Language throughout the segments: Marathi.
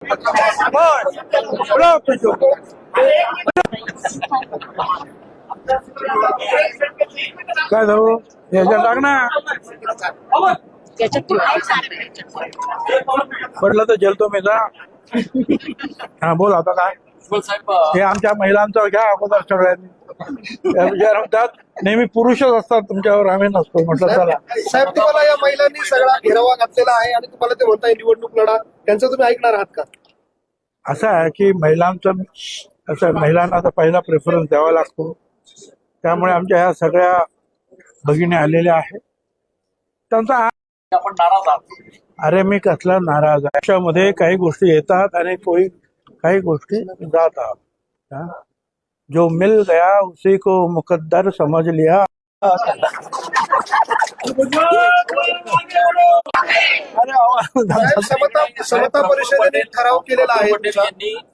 काय झालं याच्यात टाक ना. म्हटलं तर जेलतो मी जा. हा बोल आता काय. हे आमच्या महिलांचं घ्या अगोदर सगळ्यांनी. म्हणतात नेहमी पुरुषच असतात तुमच्यावर, आम्ही नसतो. म्हटलं चला साहेब, तुम्हाला या महिलांनी सगळा घेरावा घातलेला आहे आणि तुम्हाला ते म्हणताय निवडणूक लढा, त्यांचं तुम्ही ऐकणार आहात का? असं आहे की महिलांचं असं महिलांना आता पहिला प्रेफरन्स द्यावा लागतो. त्यामुळे आमच्या ह्या सगळ्या भगिनी आलेल्या आहेत. त्यांचा आपण नाराज आहोत. अरे मी कसला नाराज आहे. आयुष्यामध्ये काही गोष्टी येतात आणि काही गोष्टी जातात. जो मिल गया उसी को मुकद्दर समझ लिया. समता परिषदेने ठराव केलेला आहे,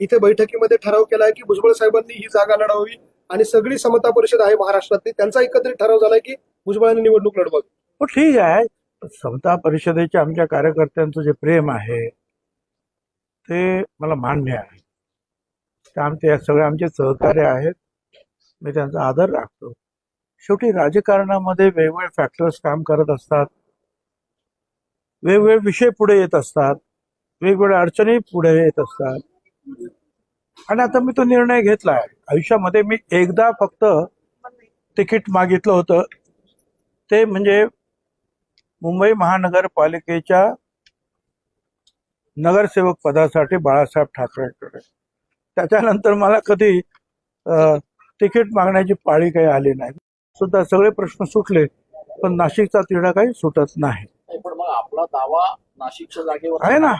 इथे बैठकीमध्ये ठराव केला आहे की भुजबळ साहेबांनी ही जागा लढवावी आणि सगळी समता परिषद आहे महाराष्ट्रातली, त्यांचा एकत्रित ठराव झालाय की भुजबळांनी निवडणूक लढवावी. हो ठीक आहे. समता परिषदेचे आमच्या कार्यकर्त्यांचं जे प्रेम आहे ते मला मान्य आहे. आमचे सगळे आमचे सहकार्य आहेत, मी त्यांचा आदर राखतो. शेवटी राजकारणामध्ये वेगवेगळे फॅक्टर्स काम करत असतात, वेगवेगळे विषय पुढे येत असतात, वेगवेगळ्या अडचणी पुढे येत असतात. आणि आता मी तो निर्णय घेतलाय. आयुष्यामध्ये मी एकदा फक्त तिकीट मागितलं होतं, ते म्हणजे मुंबई महानगरपालिकेच्या नगरसेवक पदासाठी बाळासाहेब ठाकरेंकडे. त्याच्यानंतर मला कधी तिकीट मागण्याची पाळी काही आली नाही. सुद्धा सगळे प्रश्न सुटले, पण नाशिकचा तिढा काही सुटत नाही. पण मग आपला दावा नाशिकच्या जागेवर आहे ना.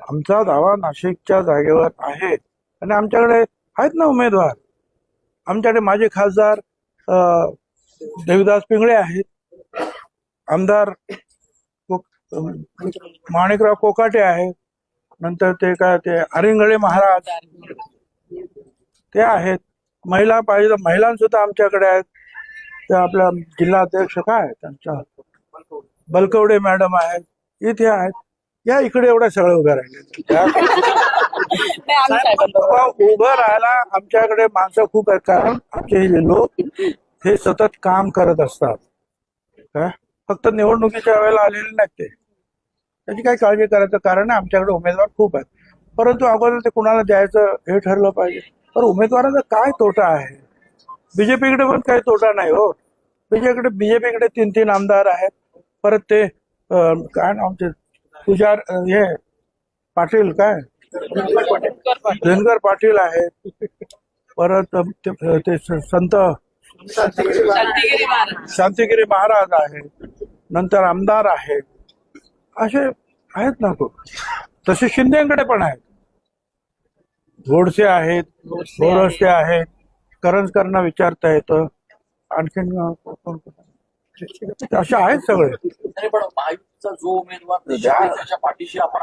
आमचा दावा नाशिकच्या जागेवर आहे आणि आमच्याकडे आहेत ना उमेदवार. आमच्याकडे माजी खासदार देविदास पिंगळे आहेत, आमदार माणिकराव कोकाटे आहेत, नंतर ते काय ते अरिंगळे महाराज ते आहेत. महिला पाहिजे महिलांसुद्धा आमच्याकडे आहेत. ते आपल्या जिल्हा अध्यक्ष काय त्यांच्या बलकवडे मॅडम आहेत, इथे आहेत. या इकडे एवढ्या सगळं उभ्या राहिले. उभं राहायला आमच्याकडे माणसं खूप आहेत, कारण आमचे हे लोक हे सतत काम करत असतात. काय फक्त निवडणुकीच्या वेळेला आलेले नाहीत ते, त्याची काही काळजी करायचं कारण आहे. आमच्याकडे उमेदवार खूप आहेत, परंतु अगोदर ते कुणाला द्यायचं हे ठरलं पाहिजे. पण उमेदवाराचा काय तोटा आहे? बीजेपीकडे पण काही तोटा नाही हो. बीजेपीकडे 3 आमदार आहेत. परत ते काय नाव ते पुजार हे पाटील काय धनगर पाटील आहेत. परत ते संत शांतिगिरी महाराज आहेत, नंतर आमदार आहेत, असे आहेत ना खूप. तसे शिंदेकडे पण आहेत, गोडसे आहेत, बोरसे आहेत, करंजकरांना विचारता येतं. आणखीन असे आहेत सगळे. पण महायुतीचा जो उमेदवार त्याच्या पाठीशी आपण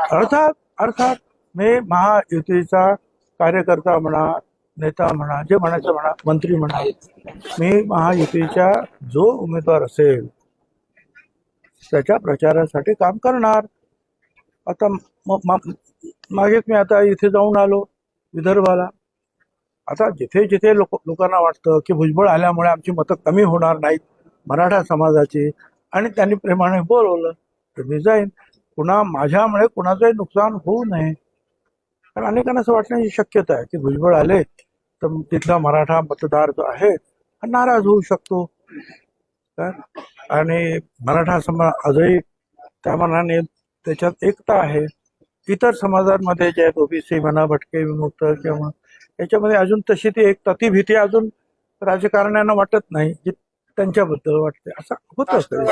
अर्थात मी महायुतीचा कार्यकर्ता म्हणा, नेता म्हणा, जे म्हणायचं म्हणा, मंत्री म्हणा, मी महायुतीच्या जो उमेदवार असेल त्याच्या प्रचारासाठी काम करणार. आता मागेच मी आता इथे जाऊन आलो विदर्भाला. आता जिथे जिथे लोकांना वाटतं की भुजबळ आल्यामुळे आमची मतं कमी होणार नाहीत मराठा समाजाची, आणि त्यांनी प्रेमाने बोलवलं तर मी जाईन. पुन्हा माझ्यामुळे कुणाचंही नुकसान होऊ नये, कारण अनेकांना असं वाटण्याची शक्यता आहे की भुजबळ आले तर तिथला मराठा मतदार जो आहे नाराज होऊ शकतो. आणि मराठा समाज आजही त्या मनाने त्याच्यात एकता आहे. इतर समाजांमध्ये जे आहेत ओबीसी म्हणा, भटके विमुक्त किंवा याच्यामध्ये अजून तशी ती एकता, ती भीती अजून राजकारण्यांना वाटत नाही जी त्यांच्याबद्दल वाटते. असं होत असतं.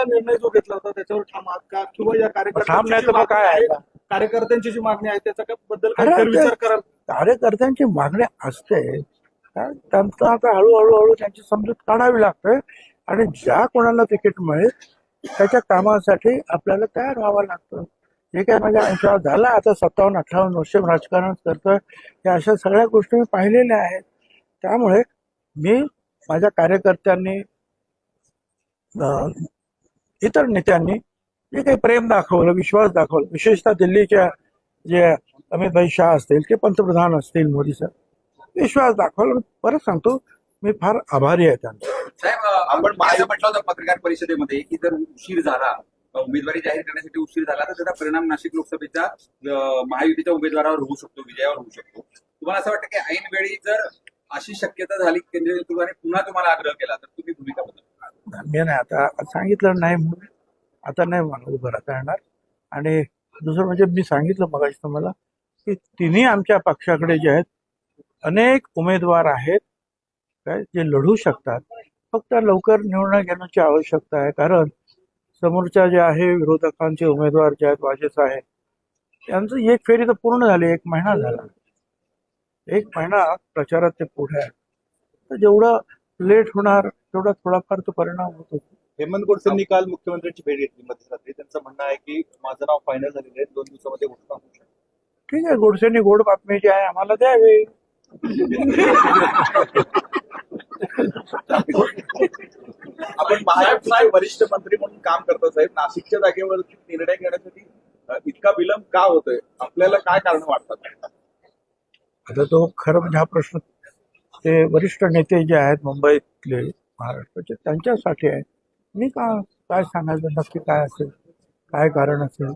निर्णय जो घेतला होता त्याच्यावर ठाम आहात का? किंवा या काय आहे कार्यकर्त्यांची जी मागणी आहे त्याच्याबद्दल काय विचार कराल? कार्यकर्त्यांची मागणी असते, त्यांचा आता हळूहळू त्यांची समजूत काढावी लागते. आणि ज्या कोणाला तिकीट मिळेल त्याच्या कामासाठी आपल्याला तयार व्हावं लागतं. हे काय माझ्या आयुष्यात झालं. आता 57-58 वर्ष राजकारण करतोय. या अशा सगळ्या गोष्टी मी पाहिलेल्या आहेत. त्यामुळे मी माझ्या कार्यकर्त्यांनी इतर नेत्यांनी जे काही प्रेम दाखवलं, विश्वास दाखवला, विशेषतः दिल्लीच्या जे अमित शाह असतील, ते पंतप्रधान असतील, मोदी साहेब, विश्वास दाखवला. परत सांगतो, मी फार आभारी आहे त्यांचा. साहेब आपण मागे म्हटलं होतं पत्रकार परिषदेमध्ये की जर उशीर झाला, उमेदवारी जाहीर करण्यासाठी उशीर झाला तर त्याचा परिणाम नाशिक लोकसभेच्या महायुतीच्या उमेदवारावर होऊ शकतो, विजयावर होऊ शकतो. तुम्हाला असं वाटतं की ऐन वेळी जर अशी शक्यता झाली, केंद्रीय नेतृत्वाने पुन्हा तुम्हाला आग्रह केला तर तुम्ही भूमिका बदल? मी नाही आता सांगितलं नाही म्हणून आता नाही मला उभं राहता येणार. आणि दुसरं म्हणजे मी सांगितलं मगाशी तुम्हाला की तिन्ही आमच्या पक्षाकडे जे आहेत अनेक उमेदवार आहेत काय जे लढू शकतात. फक्त लवकर निर्णय घेण्याची आवश्यकता आहे, कारण समोरच्या जे आहे विरोधकांचे उमेदवार जे आहेत वाजेस आहेत त्यांचं एक फेरी तर पूर्ण झाली, 1 महिना झाला. 1 महिना प्रचारात ते पुढे आहे. तर जेवढं लेट होणार तेवढा थोडाफार तो परिणाम होतो. हेमंत गोडसेंनी काल मुख्यमंत्र्यांची भेट घेतली मध्यरात्री. त्यांचं म्हणणं आहे की माझं नाव फायनल झालेलं आहे, 2 दिवसामध्ये घोषणा होऊ शकते. ठीक आहे, गोडसेंनी गोड बातमी जी आहे आम्हाला द्यावी. आपण महायुतीचे वरिष्ठ मंत्री म्हणून काम करतो साहेब, नाशिकच्या जागेवरती निर्णय घेण्यासाठी इतका विलंब का होतोय? आपल्याला काय कारण वाटतात? आता तो खरं म्हणजे हा प्रश्न ते वरिष्ठ नेते जे आहेत मुंबईतले महाराष्ट्राचे त्यांच्यासाठी आहे. मी काय सांगायचं नक्की काय असेल, काय कारण असेल.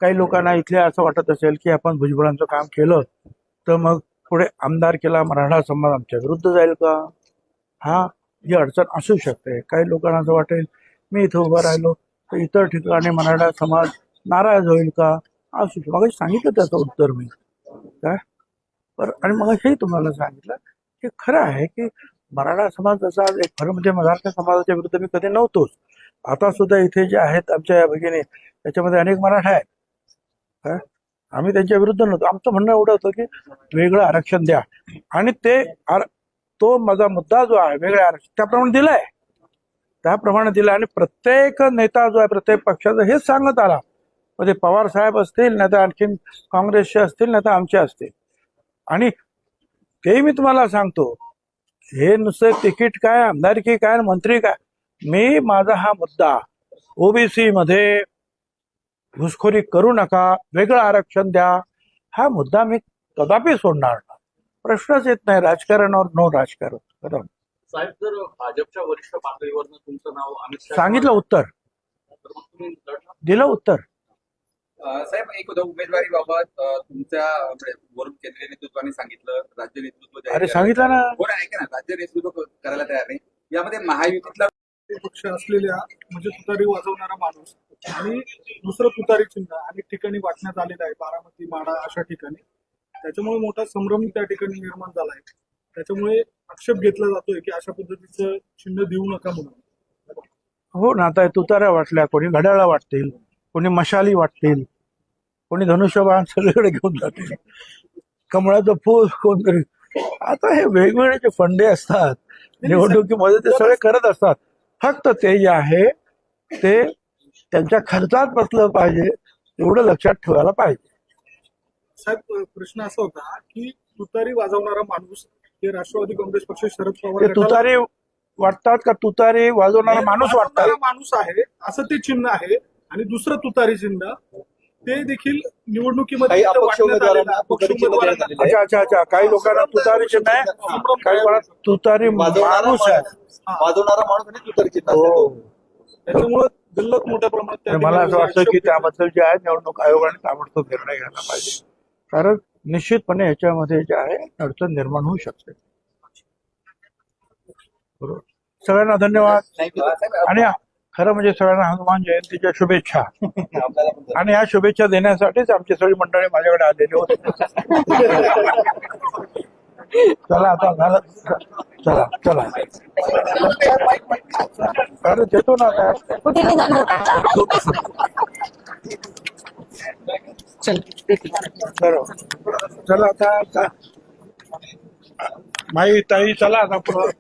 काही लोकांना इथले असं वाटत असेल की आपण भुजबळांचं काम केलं तर मग पुढे आमदार केला मराठा समाज आमच्या विरुद्ध जाईल का, हा ही अडचण असू शकते. काही लोकांना असं वाटेल मी इथं उभं राहिलो तर इतर ठिकाणी मराठा समाज नाराज होईल का, असू शकतो. मग सांगितलं त्याचं उत्तर मी काय आणि मग हेही तुम्हाला सांगितलं की खरं आहे की मराठा समाज जसा एक खरं म्हणजे मराठा समाजाच्या विरुद्ध मी कधी नव्हतोच. आता सुद्धा इथे जे आहेत आमच्या या भगिनी त्याच्यामध्ये अनेक मराठा आहेत काय, आम्ही त्यांच्या विरुद्ध नव्हतो. आमचं म्हणणं एवढं होतं की वेगळं आरक्षण द्या आणि तो माझा मुद्दा जो आहे वेगळं आरक्षण त्याप्रमाणे दिलाय, त्याप्रमाणे दिला. आणि प्रत्येक नेता जो आहे प्रत्येक पक्षाचा हेच सांगत आला, म्हणजे पवार साहेब असतील नाही तर आणखीन काँग्रेसचे असतील नाही तर आमचे असतील. आणि ते मी तुम्हाला सांगतो, हे नुसते तिकीट काय, आमदारकी काय, मंत्री काय, मी माझा हा मुद्दा ओबीसी मध्ये घुसखोरी करू नका, वेगळं आरक्षण द्या, हा मुद्दा मी कदापि सोडणार नाही. प्रश्नच येत नाही. राजकारणावर नो राजकारण. बरोबर साहेब जर भाजपच्या वरिष्ठ पातळीवरनं तुमचं नाव अमित शाह सांगितलं उत्तर तर मग तुम्ही लढणार? दिलं उत्तर. साहेब एक होतं उमेदवारीबाबत तुमच्या वरून केंद्रीय नेतृत्वाने सांगितलं, राज्य नेतृत्व जाहीर अरे करायला सांगितलं ना. बरं ऐका ना, राज्य नेतृत्व करायला तयार नाही. यामध्ये महायुतीतला पक्ष असलेल्या म्हणजे तुतारी वाजवणारा माणूस आणि दुसरं तुतारी चिन्ह अनेक ठिकाणी वाटण्यात आलेलं आहे, बारामती, माढा अशा ठिकाणी. त्याच्यामुळे मोठा संभ्रम त्या ठिकाणी निर्माण झाला आहे. त्याच्यामुळे आक्षेप घेतला जातोय की अशा पद्धतीचं चिन्ह देऊ नका म्हणून. हो ना, आता तुताऱ्या वाटल्या, कोणी घड्याळा वाटतील, कोणी मशाली वाटतील, कोणी धनुष्यबाण सगळीकडे घेऊन जातील, कमळाचं फूल कोणतरी. आता हे वेगवेगळे जे फंडे असतात निवडणुकीमध्ये ते सगळे करत असतात. फक्त ते जे आहे ते त्यांच्या खर्चात बसलं पाहिजे एवढं लक्षात ठेवायला पाहिजे. साहेब प्रश्न असा होता की तुतारी वाजवणारा माणूस हे राष्ट्रवादी काँग्रेस पक्ष शरद ते पवार तुतारी वाटतात का तुतारी वाजवणारा माणूस वाटतात? माणूस आहे असं ते चिन्ह आहे. आणि दुसरं तुतारी चिन्ह ते देखील निवडणुकीमध्ये काही अपक्ष वाटण्यात आलेलं उमेदवारांना आहे. अपक्ष तुतारी चिन्ह देण्यात उमेदवारांना आलेलं आहे. अच्छा अच्छा अच्छा, काही लोकांना तुतारी चिन्ह आहे, काही लोकांना तुतारी माणूस आहे. वाजवणारा माणूस आणि तुतारी चिन्ह हो. असेल. त्याच्यामुळे गल्लत मोठ्या प्रमाणात त्या मला असं ठिकाणी वाटतं की आक्षेप त्याबद्दल जे आहे निवडणूक आयोगाने ताबडतोब निर्णय घ्यायला पाहिजे, कारण निश्चितपणे याच्यामध्ये जे आहे अडचण निर्माण होऊ शकते. बरोबर. सगळ्यांना धन्यवाद. आणि खरं म्हणजे सगळ्यांना हनुमान जयंतीच्या शुभेच्छा. आणि ह्या शुभेच्छा देण्यासाठीच आमची सगळी मंडळी माझ्याकडे आलेली होती. चला आता झालं, चला चला अरे देतो ना आता. बरोबर. चला आता माई ताई चला आता पुढं.